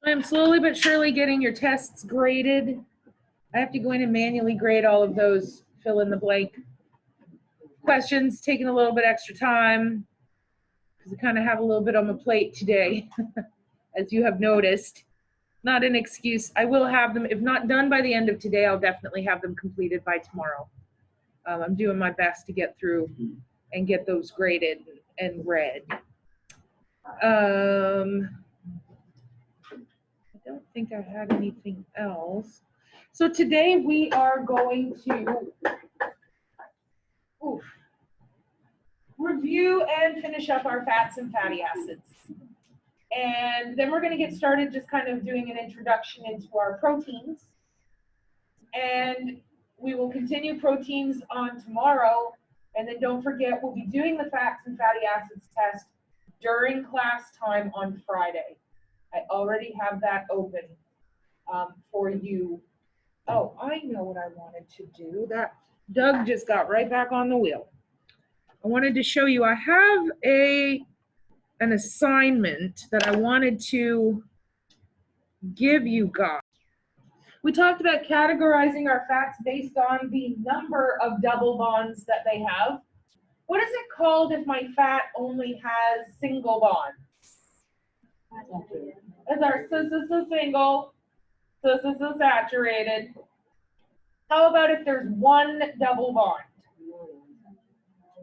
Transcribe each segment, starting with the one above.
I'm slowly but surely getting your tests graded. I have to go in and manually grade all of those fill in the blank questions, taking a little bit extra time because I kind of have a little bit on my plate today, as you have noticed. Not an excuse. I will have them, if not done by the end of today, I'll definitely have them completed by tomorrow. I'm doing my best to get through and get those graded and read. I don't think I had anything else. So today we are going to review and finish up our fats and fatty acids. And then we're going to get started just kind of doing an introduction into our proteins. And we will continue proteins on tomorrow. And then don't forget, we'll be doing the fats and fatty acids test during class time on Friday. I already have that open for you. Oh, I know what I wanted to do. That Doug just got right back on the wheel. I wanted to show you, I have an assignment that I wanted to give you guys. We talked about categorizing our fats based on the number of double bonds that they have. What is it called if my fat only has single bonds? It's our single, saturated. How about if there's one double bond?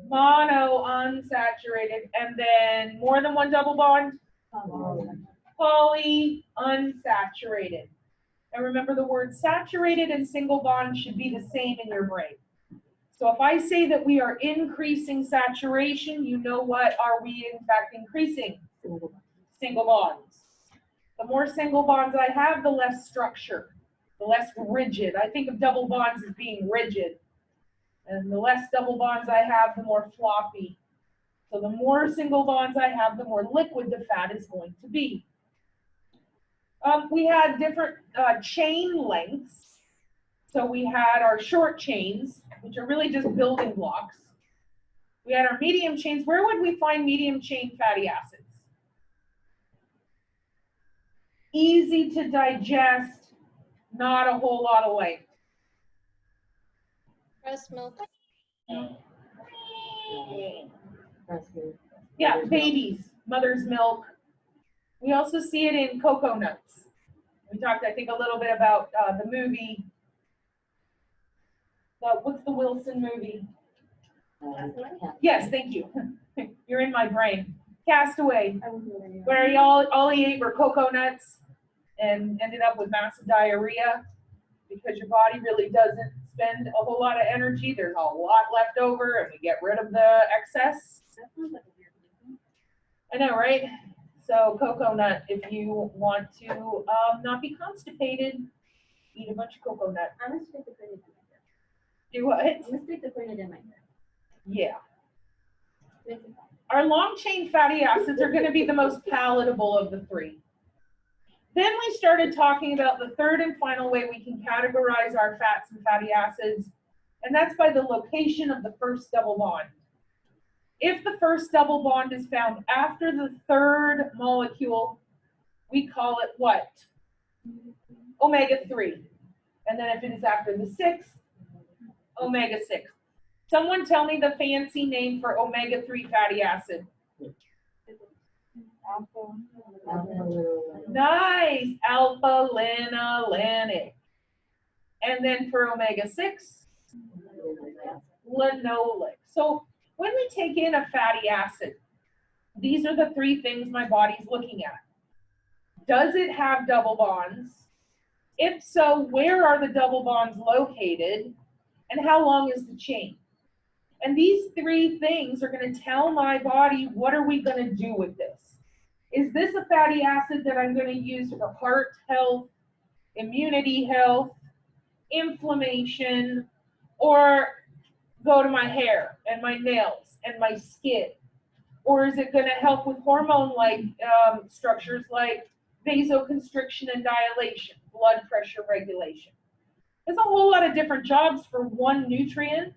Mono unsaturated, and then more than one double bond? Poly unsaturated. And remember, the word saturated and single bond should be the same in your brain. So if I say that we are increasing saturation, you know what are we in fact increasing? Single bonds. The more single bonds I have, the less structure, the less rigid. I think of double bonds as being rigid. And the less double bonds I have, the more floppy. So the more single bonds I have, the more liquid the fat is going to be. We had different chain lengths. So we had our short chains, which are really just building blocks. We had our medium chains. Where would we find medium chain fatty acids? Easy to digest, not a whole lot of length. Breast milk. Yeah, babies, mother's milk. We also see it in cocoa nuts. We talked, I think, a little bit about the movie. What's the Wilson movie? Yes, thank you. You're in my brain. Castaway, where all he ate were cocoa nuts and ended up with massive diarrhea because your body really doesn't spend a whole lot of energy. There's a lot left over, and we get rid of the excess. I know, right? So cocoa nut, if you want to not be constipated, eat a bunch of cocoa nut. I'm going to stick the printed in my hair. Do what? I'm going to stick the printed in my hair. Yeah. Our long chain fatty acids are going to be the most palatable of the three. Then we started talking about the third and final way we can categorize our fats and fatty acids, and that's by the location of the first double bond. If the first double bond is found after the third molecule, we call it what? Omega-3. And then if it is after the sixth, omega-6. Someone tell me the fancy name for omega-3 fatty acid. Nice, alpha-linolenic. And then for omega-6, linoleic. So when we take in a fatty acid, these are the three things my body's looking at. Does it have double bonds? If so, where are the double bonds located? And how long is the chain? And these three things are going to tell my body, what are we going to do with this? Is this a fatty acid that I'm going to use for heart health, immunity health, inflammation, or go to my hair and my nails and my skin? Or is it going to help with hormone-like structures like vasoconstriction and dilation, blood pressure regulation? There's a whole lot of different jobs for one nutrient,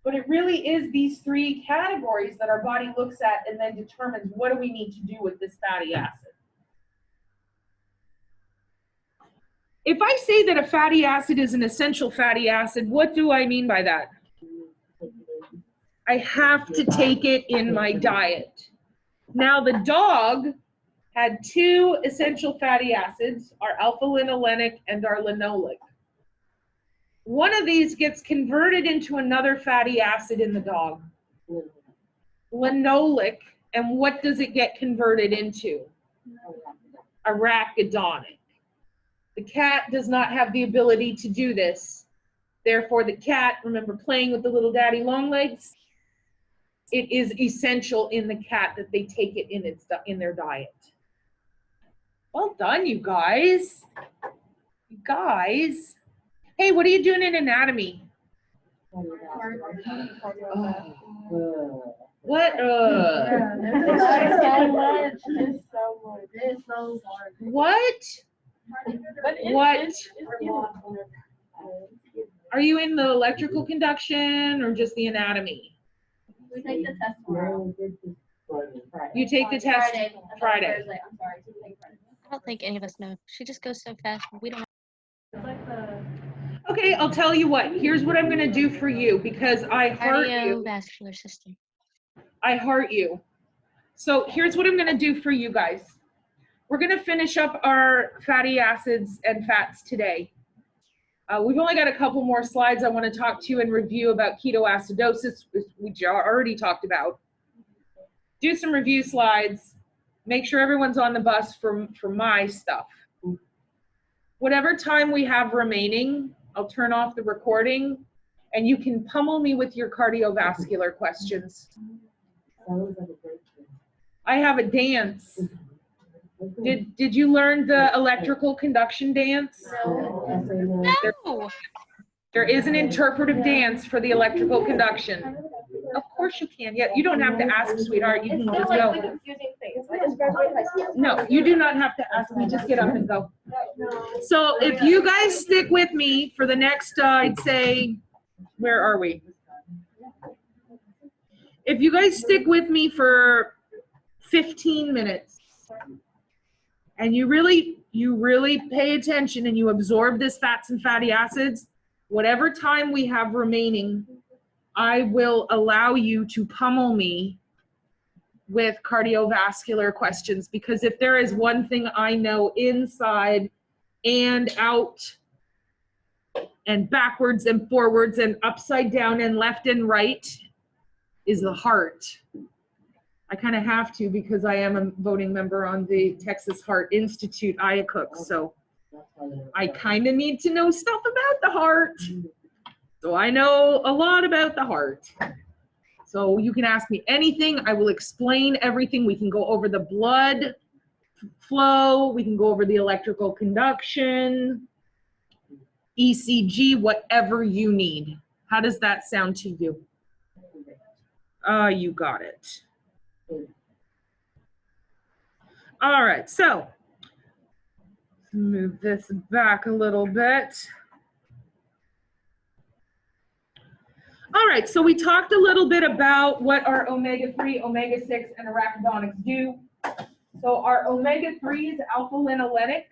but it really is these three categories that our body looks at and then determines what do we need to do with this fatty acid. If I say that a fatty acid is an essential fatty acid, what do I mean by that? I have to take it in my diet. Now, the dog had 2 essential fatty acids, our alpha-linolenic and our linoleic. One of these gets converted into another fatty acid in the dog, linoleic, and what does it get converted into? Arachidonic. The cat does not have the ability to do this. Therefore, the cat, remember playing with the little daddy long legs? It is essential in the cat that they take it in their diet. Well done, you guys. You guys. Hey, what are you doing in anatomy? What? What? What? Are you in the electrical conduction or just the anatomy? We take the test tomorrow. You take the test Friday. Thursday. I'm sorry. to take Friday. I don't think any of us know. She just goes so fast. We don't. Okay, I'll tell you what. Here's what I'm going to do for you because I heart you. Cardiovascular system. I heart you. So here's what I'm going to do for you guys. We're going to finish up our fatty acids and fats today. We've only got a couple more slides I want to talk to you and review about ketoacidosis, which I already talked about. Do some review slides. Make sure everyone's on the bus for my stuff. Whatever time we have remaining, I'll turn off the recording and you can pummel me with your cardiovascular questions. I have a dance. Did you learn the electrical conduction dance? No. There is an interpretive dance for the electrical conduction. Of course you can. Yeah, you don't have to ask, sweetheart. You can just go. No, you do not have to ask me. Just get up and go. So if you guys stick with me for the next, I'd say, where are we? If you guys stick with me for 15 minutes and you really pay attention and you absorb this fats and fatty acids, whatever time we have remaining, I will allow you to pummel me with cardiovascular questions, because if there is one thing I know inside and out and backwards and forwards and upside down and left and right is the heart. I kind of have to because I am a voting member on the Texas Heart Institute, IACUC, so I kind of need to know stuff about the heart. So I know a lot about the heart. So you can ask me anything. I will explain everything. We can go over the blood flow. We can go over the electrical conduction, ECG, whatever you need. How does that sound to you? You got it. All right, so move this back a little bit. All right, so we talked a little bit about what our omega-3, omega-6, and arachidonics do. So our omega-3 is alpha-linolenic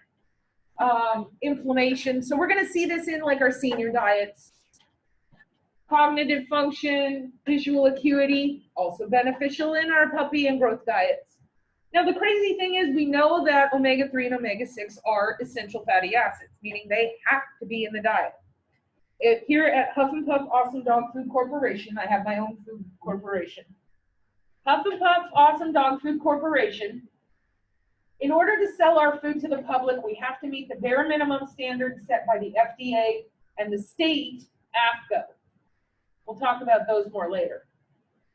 inflammation. So we're going to see this in like our senior diets. Cognitive function, visual acuity, also beneficial in our puppy and growth diets. Now the crazy thing is we know that omega-3 and omega-6 are essential fatty acids, meaning they have to be in the diet. Here at Huff and Puff Awesome Dog Food Corporation, I have my own food corporation. Huff and Puff Awesome Dog Food Corporation, in order to sell our food to the public, we have to meet the bare minimum standards set by the FDA and the state AAFCO. We'll talk about those more later.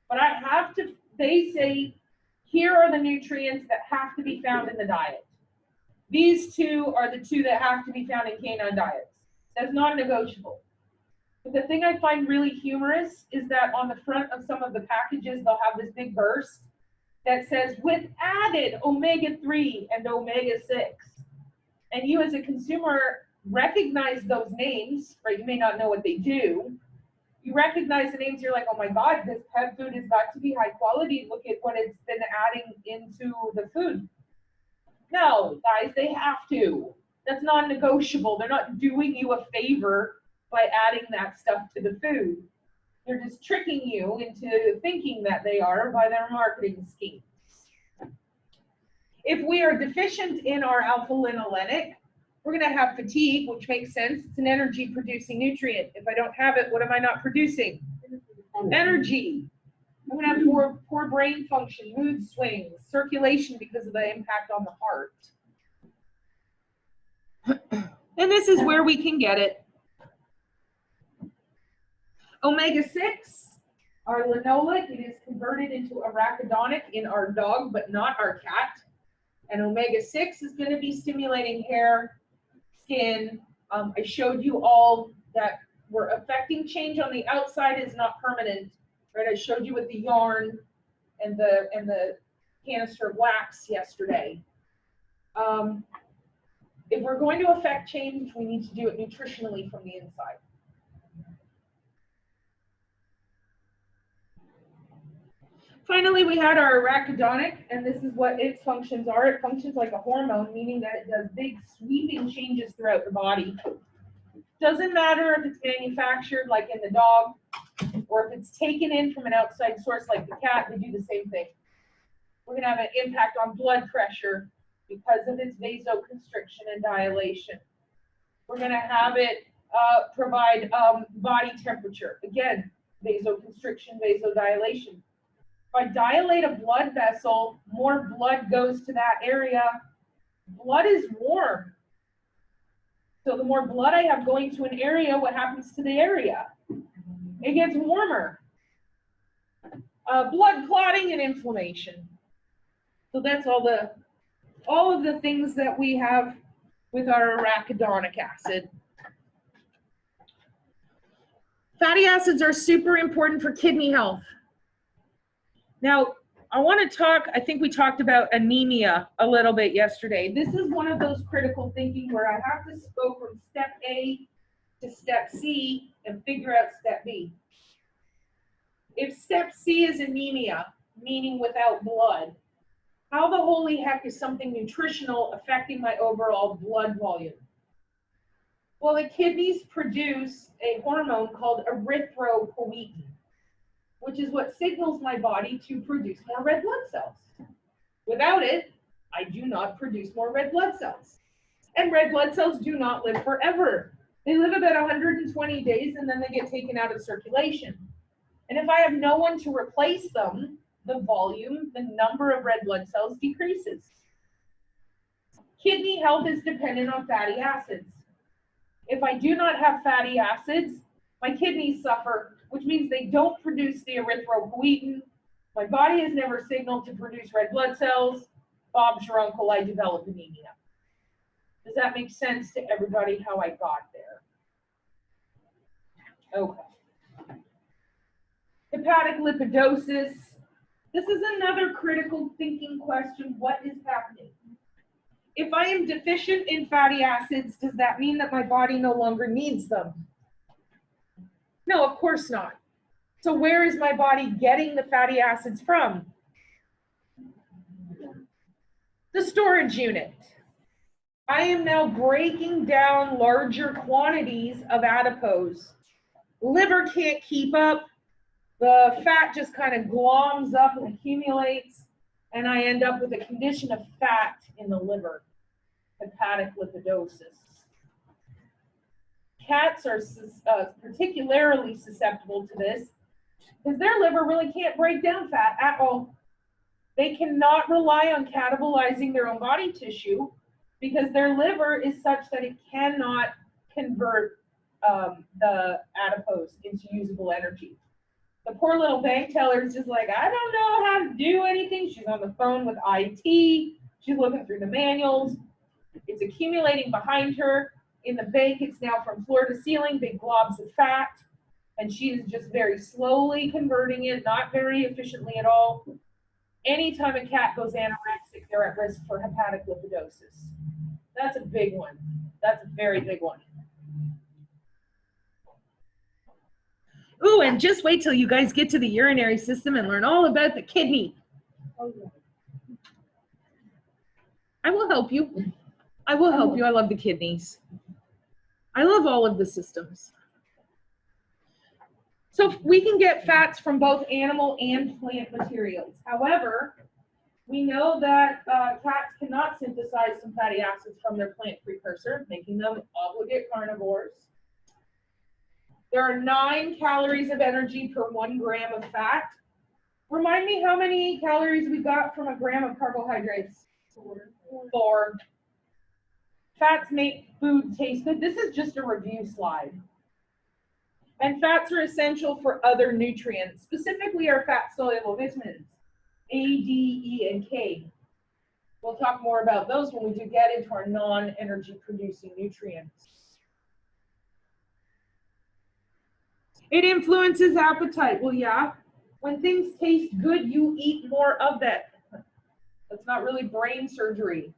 But I have to, they say, here are the nutrients that have to be found in the diet. These two are the two that have to be found in canine diets. That's not negotiable. But the thing I find really humorous is that on the front of some of the packages, they'll have this big burst that says, with added omega-3 and omega-6. And you as a consumer recognize those names, right? You may not know what they do. You recognize the names, you're like, oh my God, this pet food has got to be high quality. Look at what it's been adding into the food. No, guys, they have to. That's non-negotiable. They're not doing you a favor by adding that stuff to the food. They're just tricking you into thinking that they are by their marketing schemes. If we are deficient in our alpha-linolenic, we're going to have fatigue, which makes sense. It's an energy-producing nutrient. If I don't have it, what am I not producing? Energy. I'm going to have poor brain function, mood swings, circulation because of the impact on the heart. And this is where we can get it. Omega-6, our linoleic, it is converted into arachidonic in our dog, but not our cat. And omega-6 is going to be stimulating hair, skin. I showed you all that we're affecting change on the outside is not permanent, right? I showed you with the yarn and the canister of wax yesterday. If we're going to affect change, we need to do it nutritionally from the inside. Finally, we had our arachidonic, and this is what its functions are. It functions like a hormone, meaning that it does big sweeping changes throughout the body. Doesn't matter if it's manufactured like in the dog, or if it's taken in from an outside source like the cat, they do the same thing. We're going to have an impact on blood pressure because of its vasoconstriction and dilation. We're going to have it provide body temperature. Again, vasoconstriction, vasodilation. If I dilate a blood vessel, more blood goes to that area. Blood is warm. So the more blood I have going to an area, what happens to the area? It gets warmer. Blood clotting and inflammation. So that's all of the things that we have with our arachidonic acid. Fatty acids are super important for kidney health. Now, I want to talk, I think we talked about anemia a little bit yesterday. This is one of those critical thinking where I have to go from step A to step C and figure out step B. If step C is anemia, meaning without blood, how the holy heck is something nutritional affecting my overall blood volume? Well, the kidneys produce a hormone called erythropoietin, which is what signals my body to produce more red blood cells. Without it, I do not produce more red blood cells. And red blood cells do not live forever. They live about 120 days and then they get taken out of circulation. And if I have no one to replace them, the volume, the number of red blood cells decreases. Kidney health is dependent on fatty acids. If I do not have fatty acids, my kidneys suffer, which means they don't produce the erythropoietin. My body has never signaled to produce red blood cells. Bob's your uncle, I develop anemia. Does that make sense to everybody how I got there? Okay. Hepatic lipidosis. This is another critical thinking question. What is happening? If I am deficient in fatty acids, does that mean that my body no longer needs them? No, of course not. So where is my body getting the fatty acids from? The storage unit. I am now breaking down larger quantities of adipose. Liver can't keep up. The fat just kind of gloms up and accumulates, and I end up with a condition of fat in the liver, hepatic lipidosis. Cats are particularly susceptible to this because their liver really can't break down fat at all. They cannot rely on catabolizing their own body tissue because their liver is such that it cannot convert the adipose into usable energy. The poor little bank teller is just like, I don't know how to do anything. She's on the phone with IT. She's looking through the manuals. It's accumulating behind her. In the bank, it's now from floor to ceiling, big globs of fat. And she is just very slowly converting it, not very efficiently at all. Anytime a cat goes anorexic, they're at risk for hepatic lipidosis. That's a big one. That's a very big one. Ooh, and just wait till you guys get to the urinary system and learn all about the kidney. I will help you. I will help you. I love the kidneys. I love all of the systems. So we can get fats from both animal and plant materials. However, we know that cats cannot synthesize some fatty acids from their plant precursor, making them obligate carnivores. There are 9 calories of energy per 1 gram of fat. Remind me how many calories we got from a gram of carbohydrates? 4. Fats make food taste good. This is just a review slide. And fats are essential for other nutrients, specifically our fat-soluble vitamins, A, D, E, and K. We'll talk more about those when we do get into our non-energy producing nutrients. It influences appetite. Well, yeah, when things taste good, you eat more of that. That's not really brain surgery.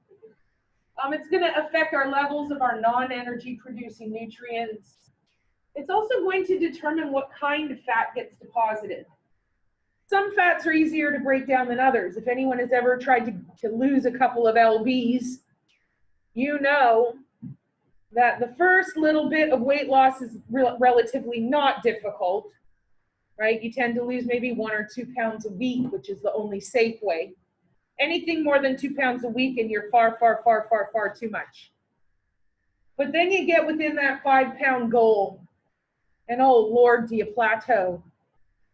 It's going to affect our levels of our non-energy producing nutrients. It's also going to determine what kind of fat gets deposited. Some fats are easier to break down than others. If anyone has ever tried to lose a couple of lbs, you know that the first little bit of weight loss is relatively not difficult, right? You tend to lose maybe 1 or 2 pounds a week, which is the only safe way. Anything more than 2 pounds a week and you're far, far, far, far, far too much. But then you get within that 5-pound goal and oh Lord, do you plateau?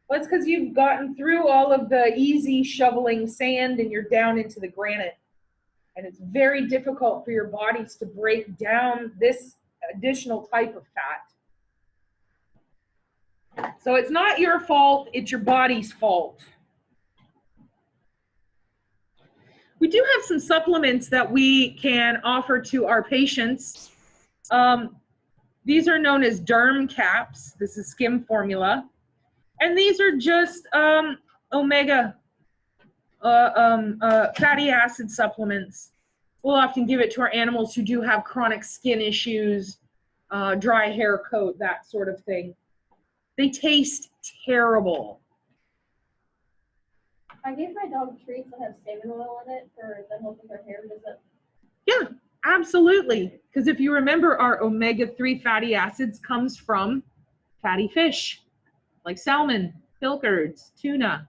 Well, it's because you've gotten through all of the easy shoveling sand and you're down into the granite. And it's very difficult for your bodies to break down this additional type of fat. So it's not your fault, it's your body's fault. We do have some supplements that we can offer to our patients. These are known as derm caps. This is skim formula. And these are just omega fatty acid supplements. We'll often give it to our animals who do have chronic skin issues, dry hair coat, that sort of thing. They taste terrible. I gave my dog treats that have salmon oil in it for them helping their hair. Does it? Yeah, absolutely. Because if you remember, our omega-3 fatty acids comes from fatty fish, like salmon, pilchards, tuna.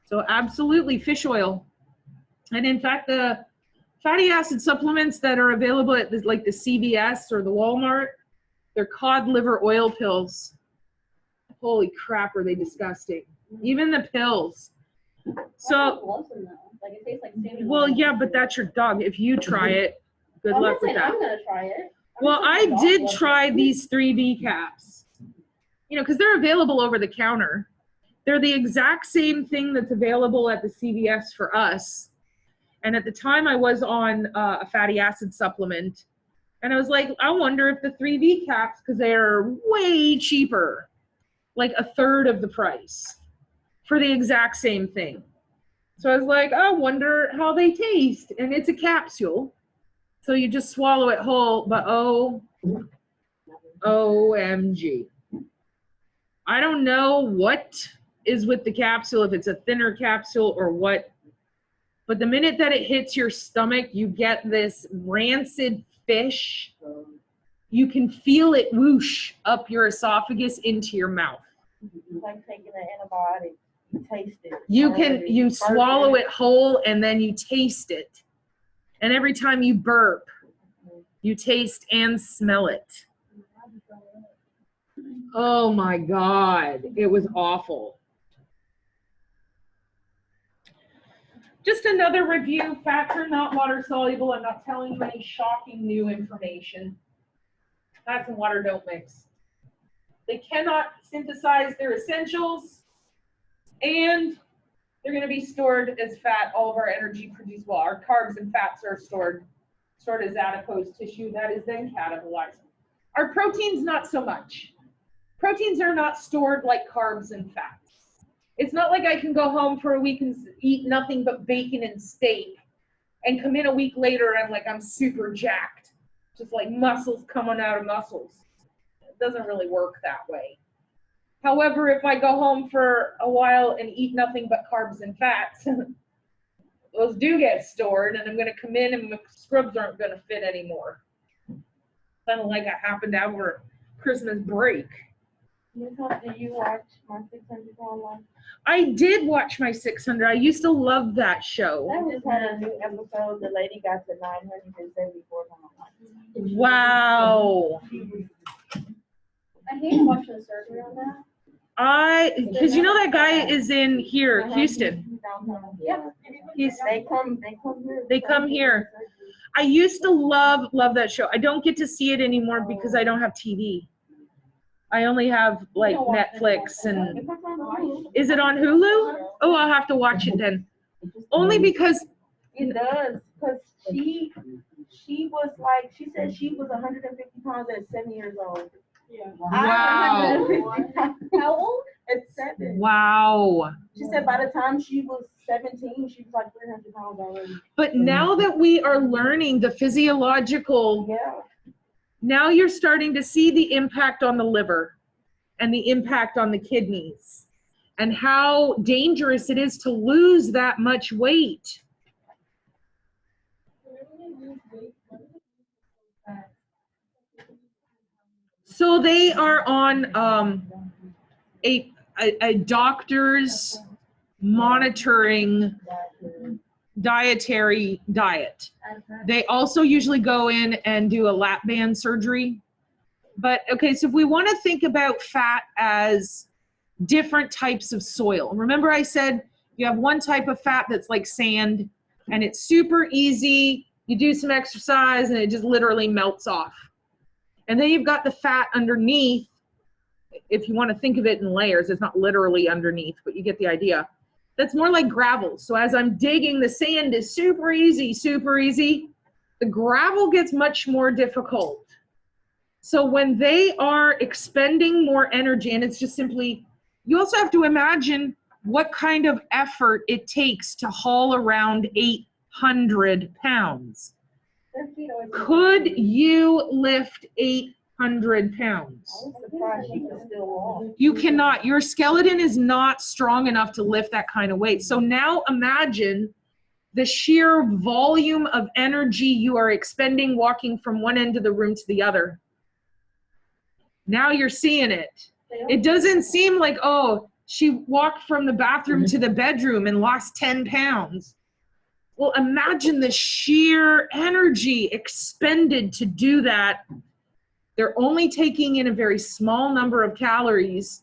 So absolutely fish oil. And in fact, the fatty acid supplements that are available at like the CVS or the Walmart, they're cod liver oil pills. Holy crap, are they disgusting. Even the pills. So, Loves them though. Like it tastes like salmon well, oil. yeah, but that's your dog. If you try it, good I'm luck not with saying that. I'm gonna try it. Well, I did try these 3B caps, you know, because they're available over the counter. They're the exact same thing that's available at the CVS for us. And at the time I was on a fatty acid supplement, and I was like, I wonder if the 3B caps, because they're way cheaper, like 1/3 of the price for the exact same thing. So I was like, I wonder how they taste. And it's a capsule. So you just swallow it whole, but OMG. I don't know what is with the capsule, if it's a thinner capsule or what, but the minute that it hits your stomach, you get this rancid fish. You can feel it whoosh up your esophagus into your mouth. It's like taking an antibiotic. You taste it. You swallow it whole and then you taste it. And every time you burp, you taste and smell it. Oh my God, it was awful. Just another review, fats are not water soluble. I'm not telling you any shocking new information. Fats and water don't mix. They cannot synthesize their essentials, and they're going to be stored as fat. All of our energy produced, well, our carbs and fats are stored as adipose tissue that is then catabolized. Our proteins, not so much. Proteins are not stored like carbs and fats. It's not like I can go home for a week and eat nothing but bacon and steak and come in a week later and I'm super jacked, just like muscles coming out of muscles. It doesn't really work that way. However, if I go home for a while and eat nothing but carbs and fats, those do get stored, and I'm gonna come in and my scrubs aren't gonna fit anymore. Kind of like it happened over Christmas break. Did you watch my 600 pound life? I did watch my 600. I used to love that show. They just had a new episode. The lady got to 974 pounds. Wow. I hate watching the surgery on that. Because you know that guy is in here, Houston. Yeah. They come here. They come here. I used to love that show. I don't get to see it anymore because I don't have TV. I only have like Netflix and is it on Hulu? Oh, I'll have to watch it then. Only because It does, because she was like, she said she was 150 pounds at 7 years old. Yeah. Wow. How old? At 7. wow. She said by the time she was 17, she was like 300 pounds already. But now that we are learning the physiological, Yeah. now you're starting to see the impact on the liver and the impact on the kidneys and how dangerous it is to lose that much weight. So they are on a doctor's monitoring dietary diet. They also usually go in and do a lap band surgery. But okay, so if we want to think about fat as different types of soil, remember I said you have one type of fat that's like sand and it's super easy. You do some exercise and it just literally melts off. And then you've got the fat underneath. If you want to think of it in layers, it's not literally underneath, but you get the idea. That's more like gravel. So as I'm digging, the sand is super easy, super easy. The gravel gets much more difficult. So when they are expending more energy, and it's just simply, you also have to imagine what kind of effort it takes to haul around 800 pounds. Could you lift 800 pounds? I was surprised she was still on. You cannot. Your skeleton is not strong enough to lift that kind of weight. So now imagine the sheer volume of energy you are expending walking from one end of the room to the other. Now you're seeing it. It doesn't seem like, oh, she walked from the bathroom to the bedroom and lost 10 pounds. Well, imagine the sheer energy expended to do that. They're only taking in a very small number of calories.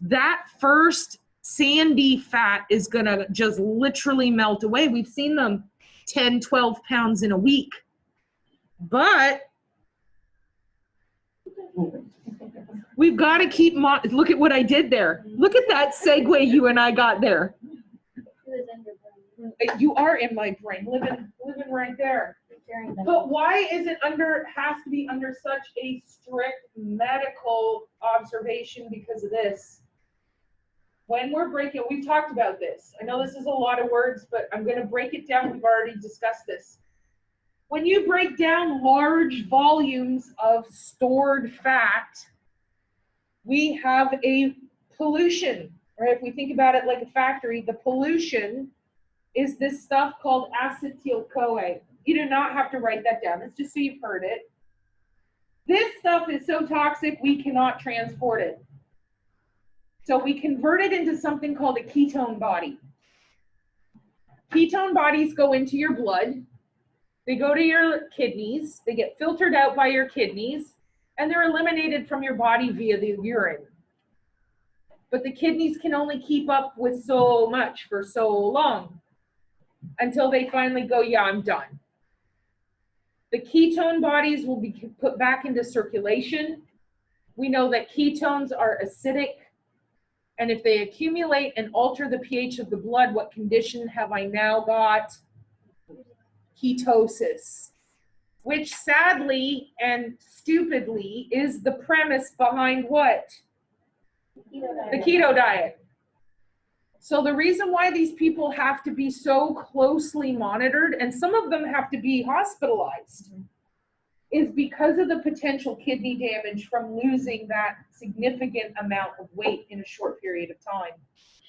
That first sandy fat is going to just literally melt away. We've seen them 10, 12 pounds in a week. But we've got to keep, look at what I did there. Look at that segue you and I got there. You are in my brain, living right there. But why is it has to be under such a strict medical observation because of this? When we're breaking, we've talked about this. I know this is a lot of words, but I'm going to break it down. We've already discussed this. When you break down large volumes of stored fat, we have a pollution, right? If we think about it like a factory, the pollution is this stuff called acetyl-CoA. You do not have to write that down. It's just so you've heard it. This stuff is so toxic, we cannot transport it. So we convert it into something called a ketone body. Ketone bodies go into your blood. They go to your kidneys. They get filtered out by your kidneys, and they're eliminated from your body via the urine. But the kidneys can only keep up with so much for so long until they finally go, yeah, I'm done. The ketone bodies will be put back into circulation. We know that ketones are acidic, and if they accumulate and alter the pH of the blood, what condition have I now got? Ketosis, which sadly and stupidly is the premise behind what? The keto diet. So the reason why these people have to be so closely monitored, and some of them have to be hospitalized, is because of the potential kidney damage from losing that significant amount of weight in a short period of time.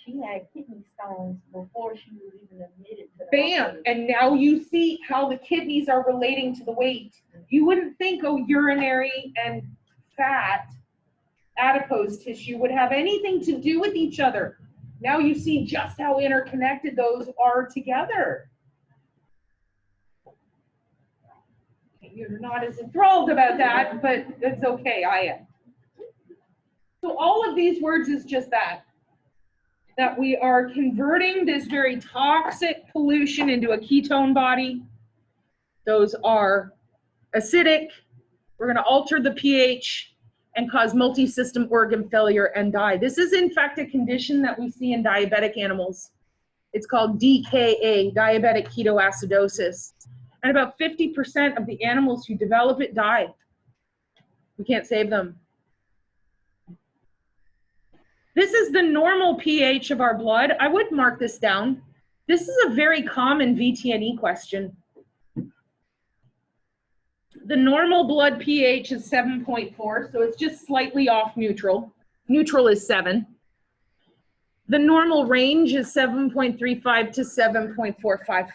she had kidney stones before she was even admitted to the Bam, hospital. and now you see how the kidneys are relating to the weight. You wouldn't think, oh, urinary and fat, adipose tissue would have anything to do with each other. Now you see just how interconnected those are together. You're not as enthralled about that, but that's okay, I am. So all of these words is just that we are converting this very toxic pollution into a ketone body. Those are acidic. We're going to alter the pH and cause multi-system organ failure and die. This is in fact a condition that we see in diabetic animals. It's called DKA, diabetic ketoacidosis. And about 50% of the animals who develop it die. We can't save them. This is the normal pH of our blood. I would mark this down. This is a very common VTNE question. The normal blood pH is 7.4, so it's just slightly off neutral. Neutral is 7. The normal range is 7.35 to 7.45.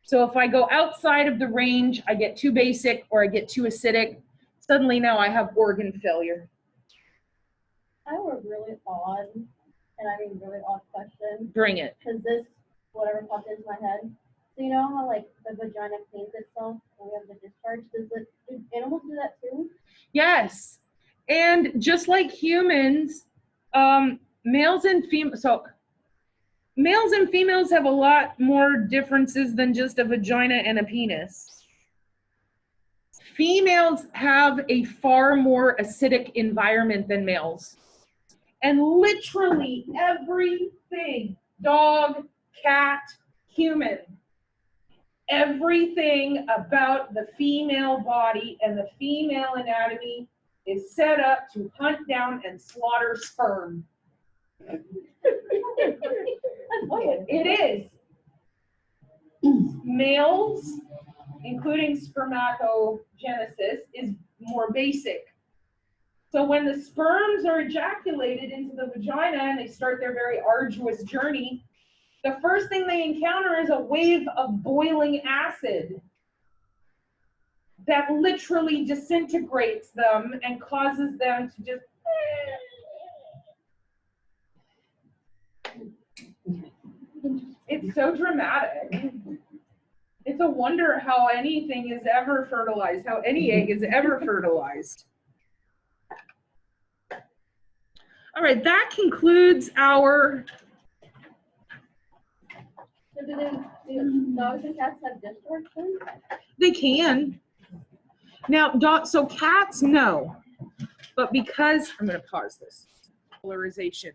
So if I go outside of the range, I get too basic or I get too acidic. Suddenly now I have organ failure. I have a really odd, and I mean really odd question, Bring it. because this, whatever popped into my head. So you know how like the vagina cleans itself when we have the discharge? Do animals do that too? Yes. And just like humans, males and females, so males and females have a lot more differences than just a vagina and a penis. Females have a far more acidic environment than males. And literally everything, dog, cat, human, everything about the female body and the female anatomy is set up to hunt down and slaughter sperm. It is. Males, including spermatogenesis, is more basic. So when the sperms are ejaculated into the vagina and they start their very arduous journey, the first thing they encounter is a wave of boiling acid that literally disintegrates them and causes them to just... It's so dramatic. It's a wonder how anything is ever fertilized, how any egg is ever fertilized. All right, that concludes our... So do dogs and cats have discharge then? They can. Now, so cats, no. But because, I'm going to pause this. Polarization.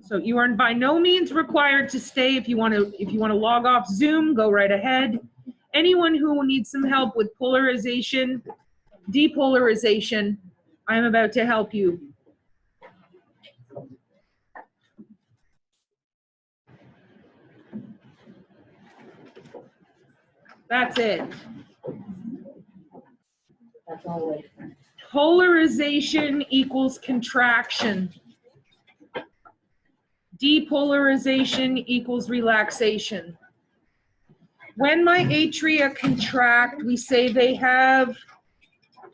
So you are by no means required to stay. If you want to log off Zoom, go right ahead. Anyone who needs some help with polarization, depolarization, I'm about to help you. That's it. That's always. Polarization equals contraction. Depolarization equals relaxation. When my atria contract, we say they have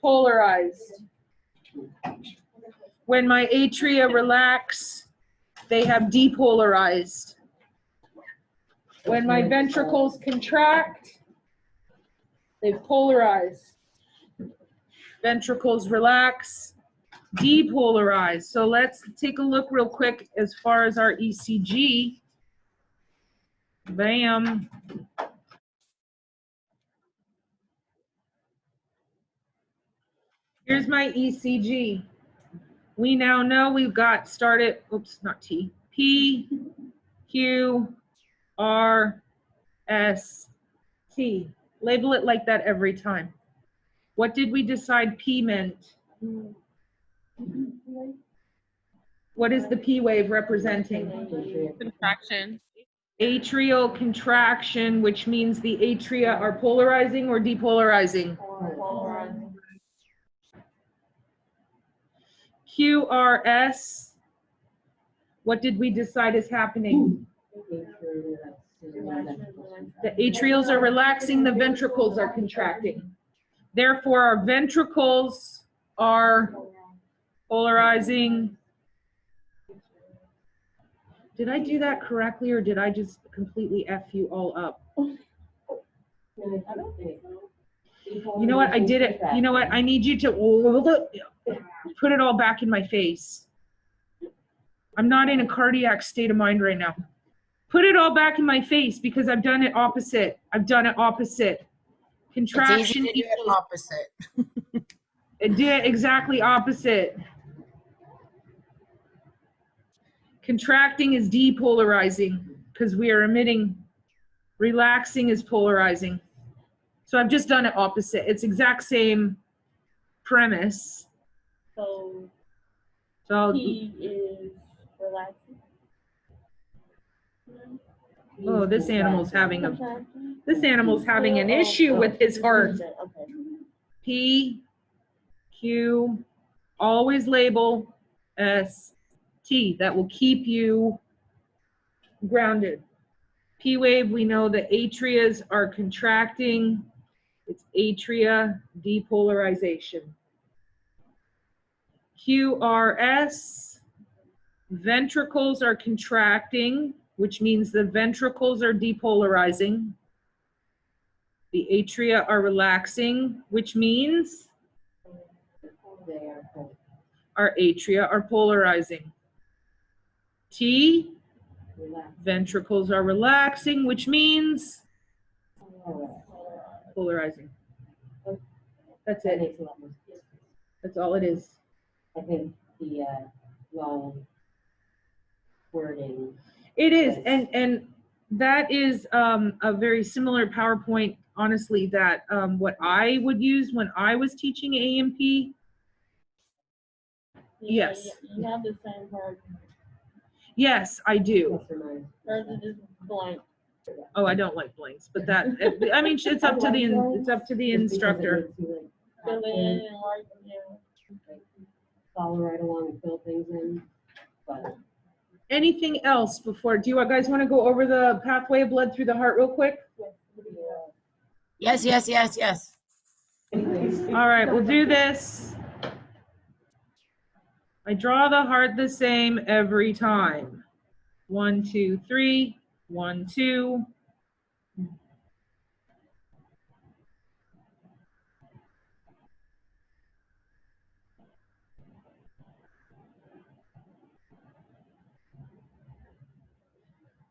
polarized. When my atria relax, they have depolarized. When my ventricles contract, they've polarized. Ventricles relax, depolarized. So let's take a look real quick as far as our ECG. Bam. Here's my ECG. We now know we've got started, oops, not T, P, Q, R, S, T. Label it like that every time. What did we decide P meant? What is the P wave representing? Contraction. Atrial contraction, which means the atria are polarizing or depolarizing. QRS, what did we decide is happening? The atrials are relaxing, the ventricles are contracting. Therefore, our ventricles are polarizing. Did I do that correctly, or did I just completely F you all up? You know what? I did it. You know what? I need you to put it all back in my face. I'm not in a cardiac state of mind right now. Put it all back in my face because I've done it opposite. I've done it opposite. Contraction It's easy to do it equals, opposite. it did exactly opposite. Contracting is depolarizing because we are emitting. Relaxing is polarizing. So I've just done it opposite. It's exact same premise. So So he is relaxing. oh, this animal's having an Oh, issue oh, with his heart. Okay. P, Q, always label S, T. That will keep you grounded. P wave, we know the atrias are contracting. It's atria depolarization. QRS, ventricles are contracting, which means the ventricles are depolarizing. The atria are relaxing, which means our atria are polarizing. T, ventricles are relaxing, which means polarizing. That's That it. makes a lot more sense. That's all it is. I think the long wording. It is, and that is a very similar PowerPoint, honestly, that what I would use when I was teaching AMP. Yes. You have the same part. Yes, I do. Plus or minus. Hers is just blank. Oh, I don't like blanks, but that, I mean, it's up to the Just because it instructor. makes you, like, Fill have in to, and write them down. like, follow right along and fill things in, but. Anything else before, do you guys want to go over the pathway of blood through the heart real quick? Yes, yes, yes, yes. All right, we'll do this. I draw the heart the same every time. 1, 2, 3, 1, 2.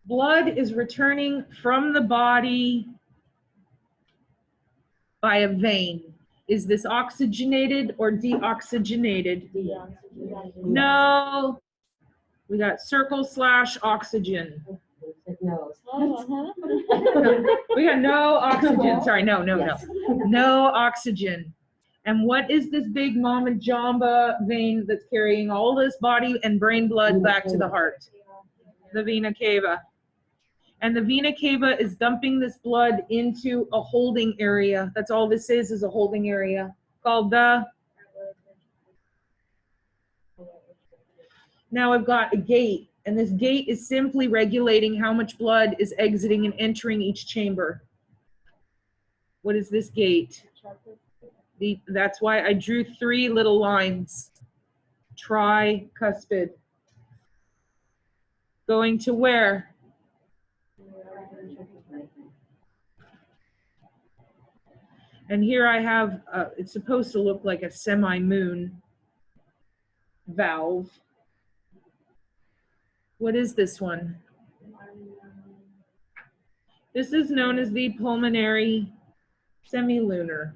Blood is returning from the body by a vein. Is this oxygenated or deoxygenated? No. We got circle/oxygen. No. We got no oxygen. Sorry, no. No oxygen. And what is this big mama jamba vein that's carrying all this body and brain blood back to the heart? The vena cava. And the vena cava is dumping this blood into a holding area. That's all this is a holding area called the. Now I've got a gate, and this gate is simply regulating how much blood is exiting and entering each chamber. What is this gate? That's why I drew 3 little lines. Tricuspid. Going to where? And here I have, it's supposed to look like a semi-moon valve. What is this one? This is known as the pulmonary semilunar.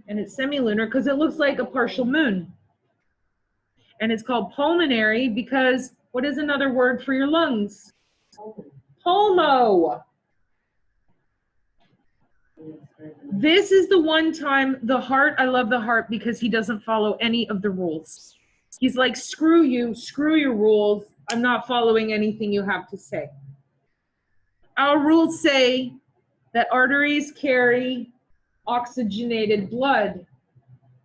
And it's semilunar because it looks like a partial moon. And it's called pulmonary because what is another word for your lungs? Pulmo. This is the one time the heart, I love the heart because he doesn't follow any of the rules. He's like, screw you, screw your rules. I'm not following anything you have to say. Our rules say that arteries carry oxygenated blood.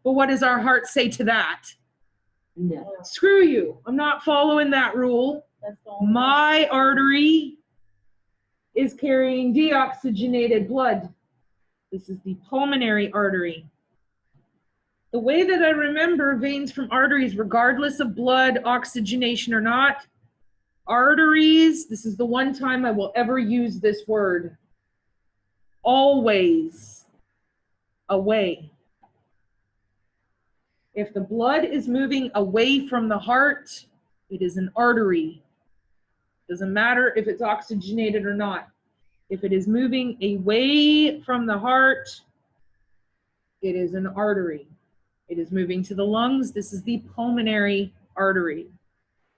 But what does our heart say to that? No. Screw you. I'm not following that rule. That's the only. My artery is carrying deoxygenated blood. This is the pulmonary artery. The way that I remember veins from arteries, regardless of blood oxygenation or not, arteries, this is the one time I will ever use this word, always away. If the blood is moving away from the heart, it is an artery. Doesn't matter if it's oxygenated or not. If it is moving away from the heart, it is an artery. It is moving to the lungs. This is the pulmonary artery.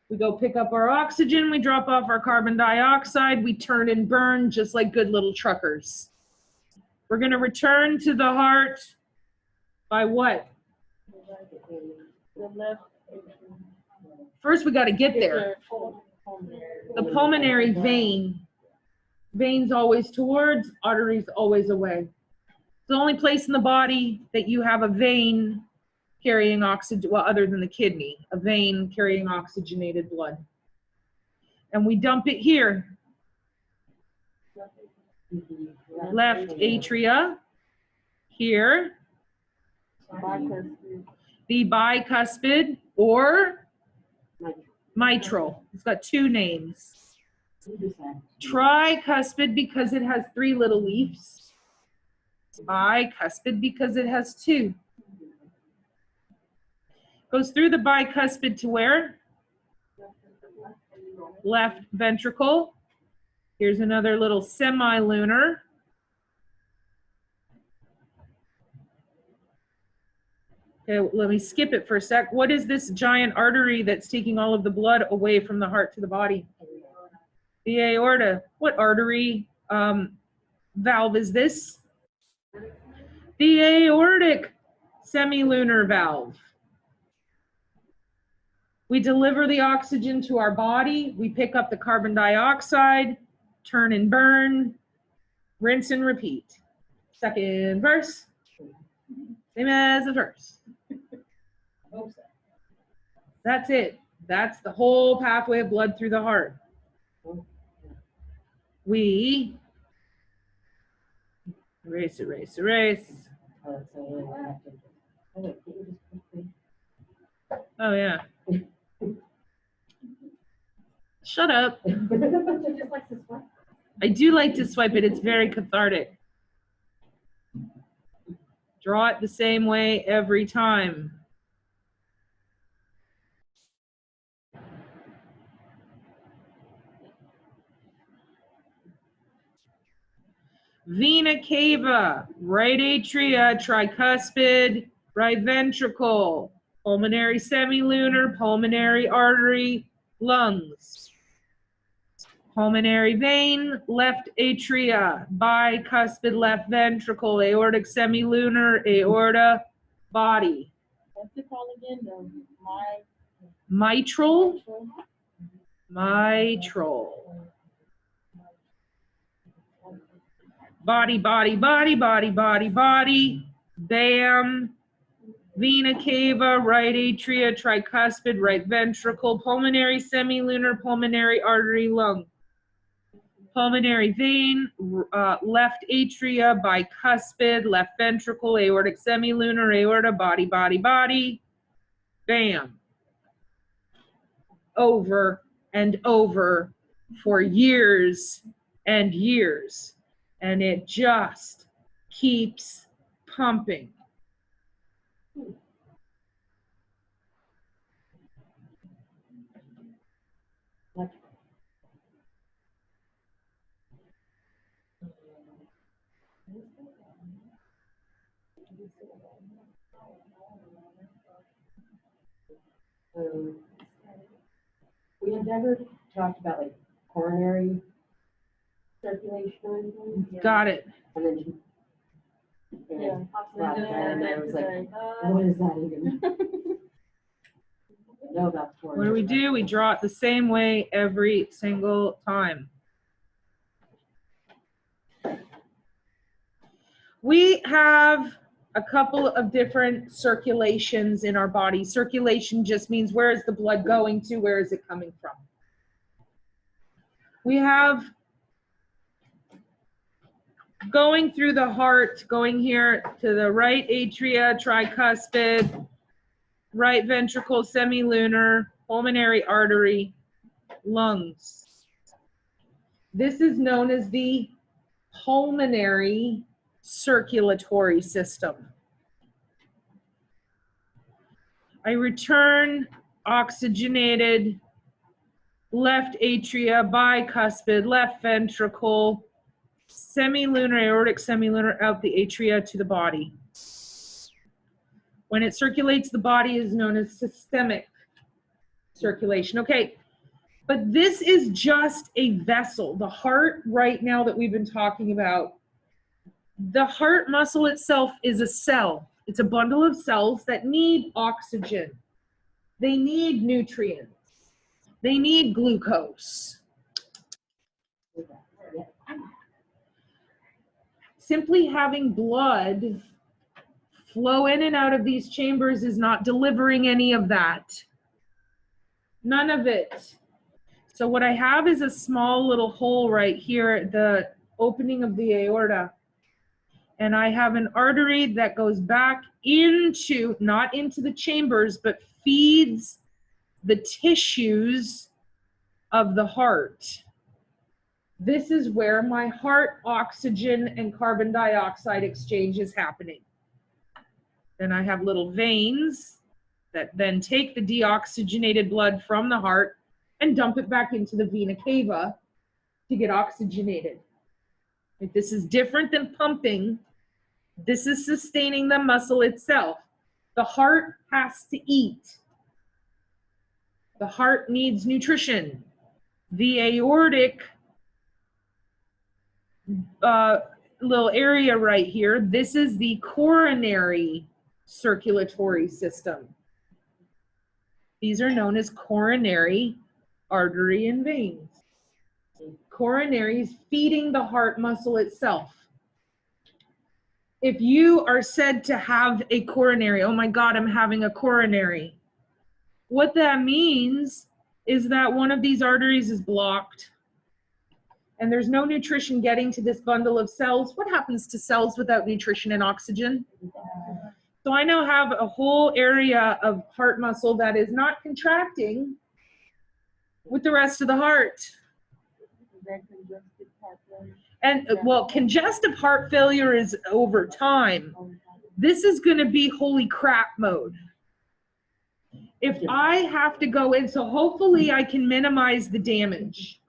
We go pick up our oxygen, we drop off our carbon dioxide, we turn and burn just like good little truckers. We're going to return to the heart by what? The left. First, we got to get there. The pulmonary vein. Veins always towards, arteries always away. It's the only place in the body that you have a vein carrying oxygen, well, other than the kidney, a vein carrying oxygenated blood. And we dump it here. Left atria, here. The bicuspid or mitral. It's got two names. Tricuspid because it has 3 little leaves. Bicuspid because it has 2. Goes through the bicuspid to where? Left ventricle. Here's another little semilunar. Okay, let me skip it for a sec. What is this giant artery that's taking all of the blood away from the heart to the body? The aorta. What artery valve is this? The aortic semilunar valve. We deliver the oxygen to our body. We pick up the carbon dioxide, turn and burn, rinse and repeat. Second verse, same as the first. That's it. That's the whole pathway of blood through the heart. We erase. Oh yeah. Shut up. I do like to swipe it. It's very cathartic. Draw it the same way every time. Vena cava, right atria, tricuspid, right ventricle, pulmonary semilunar, pulmonary artery, lungs. Pulmonary vein, left atria, bicuspid, left ventricle, aortic semilunar, aorta, body. What's it called again? The Mitral, mitral. Body, bam. Vena cava, right atria, tricuspid, right ventricle, pulmonary semilunar, pulmonary artery, lung. Pulmonary vein, left atria, bicuspid, left ventricle, aortic semilunar, aorta, body. Bam. Over and over for years and years. And it just keeps pumping. We had never talked about like coronary circulation or anything. Got it. And then she. Yeah. And I was like, what is that even? No, about What do? We draw it the same way every single time. We have a couple of different circulations in our body. Circulation just means where is the blood going to, where is it coming from? We have going through the heart, going here to the right atria, tricuspid, right ventricle, semilunar, pulmonary artery, lungs. This is known as the pulmonary circulatory system. I return oxygenated left atria, bicuspid, left ventricle, semilunar, aortic semilunar out the atria to the body. When it circulates the body is known as systemic circulation. Okay, but this is just a vessel. The heart right now that we've been talking about, the heart muscle itself is a cell. It's a bundle of cells that need oxygen. They need nutrients. They need glucose. Simply having blood flow in and out of these chambers is not delivering any of that. None of it. So what I have is a small little hole right here at the opening of the aorta. And I have an artery that goes back into, not into the chambers, but feeds the tissues of the heart. This is where my heart oxygen and carbon dioxide exchange is happening. Then I have little veins that then take the deoxygenated blood from the heart and dump it back into the vena cava to get oxygenated. If this is different than pumping. This is sustaining the muscle itself. The heart has to eat. The heart needs nutrition. The aortic little area right here, this is the coronary circulatory system. These are known as coronary artery and veins. Coronary is feeding the heart muscle itself. If you are said to have a coronary, oh my God, I'm having a coronary. What that means is that one of these arteries is blocked and there's no nutrition getting to this bundle of cells. What happens to cells without nutrition and oxygen? So I now have a whole area of heart muscle that is not contracting with the rest of the heart. And well, congestive heart failure is over time. This is going to be holy crap mode. If I have to go in, so hopefully I can minimize the damage.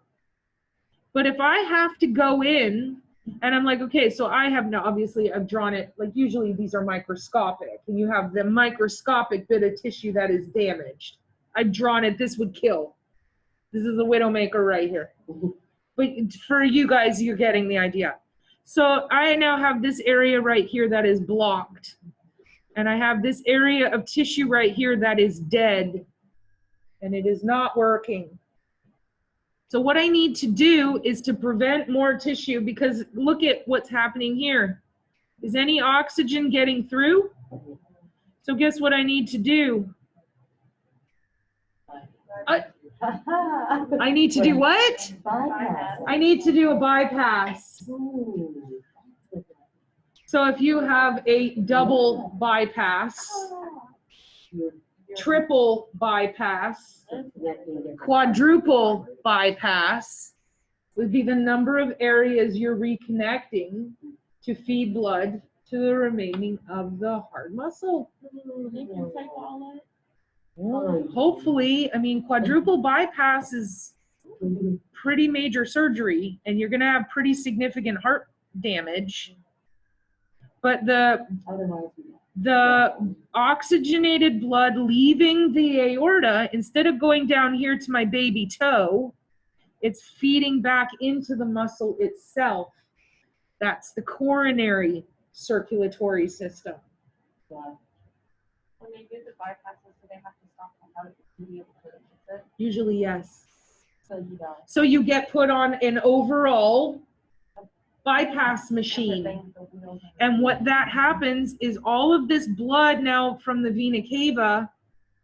But if I have to go in and I'm like, okay, so I have now, obviously I've drawn it, like usually these are microscopic and you have the microscopic bit of tissue that is damaged. I've drawn it, this would kill. This is a widowmaker right here. But for you guys, you're getting the idea. So I now have this area right here that is blocked. And I have this area of tissue right here that is dead. And it is not working. So what I need to do is to prevent more tissue, because look at what's happening here. Is any oxygen getting through? So guess what I need to do? I need to do what? I need to do a bypass. So if you have a double bypass, triple bypass, quadruple bypass would be the number of areas you're reconnecting to feed blood to the remaining of the heart muscle. Well, hopefully, I mean, quadruple bypass is pretty major surgery and you're going to have pretty significant heart damage. But the oxygenated blood leaving the aorta, instead of going down here to my baby toe, it's feeding back into the muscle itself. That's the coronary circulatory system. When they do the bypasses, do they have to stop out to be able to fix it? Usually, yes. So you don't. So you get put on an overall bypass machine. And what that happens is all of this blood now from the vena cava,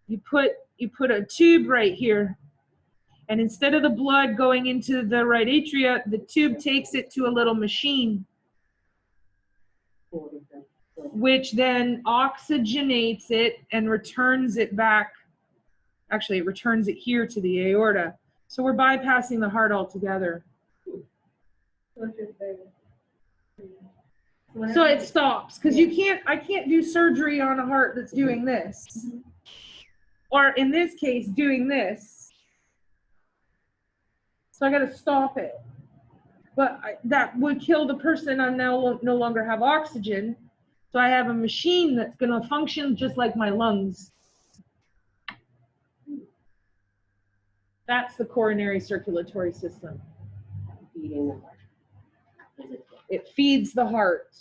you put a tube right here. And instead of the blood going into the right atria, the tube takes it to a little machine, which then oxygenates it and returns it back. Actually, it returns it here to the aorta. So we're bypassing the heart altogether. So it stops, because I can't do surgery on a heart that's doing this. Or in this case, doing this. So I got to stop it. But that would kill the person. I now no longer have oxygen. So I have a machine that's going to function just like my lungs. That's the coronary circulatory system. Feeding the heart. It feeds the heart.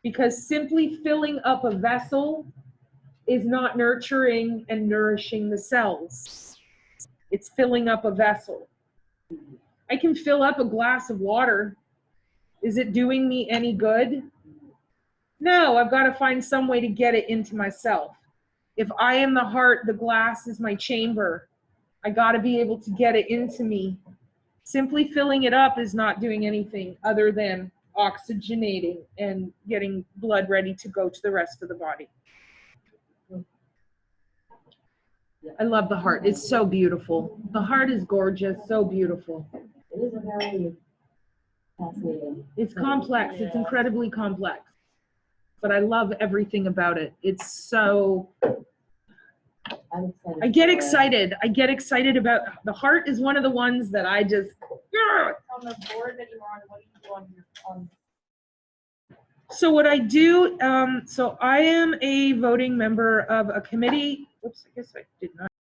Because simply filling up a vessel is not nurturing and nourishing the cells. It's filling up a vessel. I can fill up a glass of water. Is it doing me any good? No, I've got to find some way to get it into myself. If I am the heart, the glass is my chamber. I got to be able to get it into me. Simply filling it up is not doing anything other than oxygenating and getting blood ready to go to the rest of the body. I love the heart. It's so beautiful. The heart is gorgeous, so beautiful. It is a very fascinating. It's complex. It's incredibly complex. But I love everything about it. It's so... I'm excited. I get excited. I get excited about... The heart is one of the ones that I just... On the board anymore, what do you do on So what I do, so I am a voting member of a committee. Oops, I guess I did not